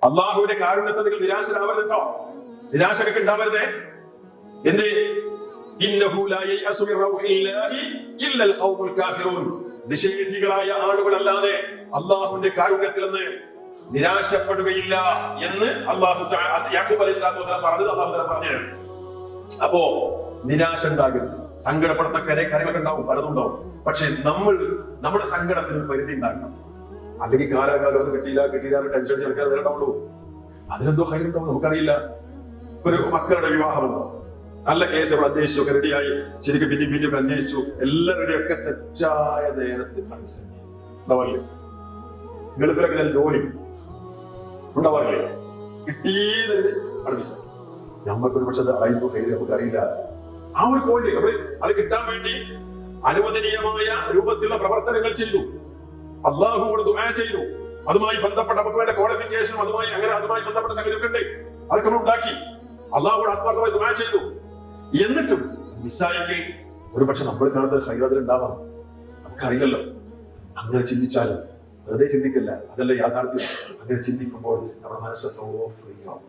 അള്ളാഹുവിന്റെ കാരുണ്യത്തെ നിങ്ങൾ നിരാശരാവരുത് കേട്ടോ. നിരാശയൊക്കെ ഉണ്ടാവരുതേ. എന്തേ? ഇന്നഹു ലാ യയഅസു മിർ റൗഹില്ലാഹി ഇല്ലൽ ഖൗമുൽ കാഫിറൂൻ. നിഷേധികളായ ആളുകളല്ലാതെ അള്ളാഹുവിന്റെ കാരുണ്യത്തിൽ നിന്ന് നിരാശപ്പെടുകയില്ല എന്ന് യാക്കൂബ് അലൈഹിസ്സലാത്തു വസ്സലാം പറഞ്ഞത് അള്ളാഹു തആല പറഞ്ഞു. അപ്പോ നിരാശ ഉണ്ടാകരുത്. സങ്കടപ്പെടുന്ന കാര്യങ്ങളൊക്കെ ഉണ്ടാവും, പലതും ഉണ്ടാവും. പക്ഷെ നമ്മുടെ സങ്കടത്തിന് പരിധി ഉണ്ടാക്കണം. അല്ലെങ്കിൽ കാലാകാലം ഒന്നും കിട്ടിയില്ല ടെൻഷൻ അടിച്ച് ആൾക്കാർ വരണ്ടാവുള്ളൂ. അതിനെന്തോ ഹൈറുണ്ടാവും, നമുക്കറിയില്ല. ഒരു മക്കളുടെ വിവാഹമുണ്ടോ, നല്ല കേസ് നമ്മൾ അന്വേഷിച്ചു, ഒക്കെ റെഡിയായി, ശരിക്കും പിന്നെയും അന്വേഷിച്ചു, എല്ലാം റെഡിയൊക്കെ സെറ്റായ നേരത്തെ ഉണ്ടാവില്ലേ? ഗൾഫിലൊക്കെ ചില ജോലി ഉണ്ടാവാറില്ലേ? കിട്ടിയത് അടുപ്പിച്ച നമ്മൾക്കൊരു പക്ഷെ അറിയുന്നു കയ്യിൽ നമുക്കറിയില്ല. ആ ഒരു പോയിന്റ് നമ്മൾ അത് കിട്ടാൻ വേണ്ടി അനുവദനീയമായ രൂപത്തിലുള്ള പ്രവർത്തനങ്ങൾ ചെയ്തു, അള്ളാഹുവോട് ദുആ ചെയ്തു, അതുമായി ബന്ധപ്പെട്ട നമുക്ക് വേണ്ട ക്വാളിഫിക്കേഷനും അതുമായി ബന്ധപ്പെട്ട സംഗതിയൊക്കെ ഉണ്ട്, അതൊക്കെ നമ്മൾ ഉണ്ടാക്കി അള്ളാഹുവോട് ആത്മാർത്ഥമായി ദുആ ചെയ്തു. എന്നിട്ടും മിസ്സായെങ്കിൽ ഒരു പക്ഷെ നമ്മൾ കാണുന്നത് ഹൈറതിൽ ഉണ്ടാവാം, നമുക്കറിയില്ലല്ലോ. അങ്ങനെ ചിന്തിച്ചാലും വെറുതെ ചിന്തിക്കില്ല, അതല്ല യാഥാർത്ഥ്യം. അങ്ങനെ ചിന്തിക്കുമ്പോൾ നമ്മുടെ മനസ്സെത്രയോ ഫ്രീ ആവും.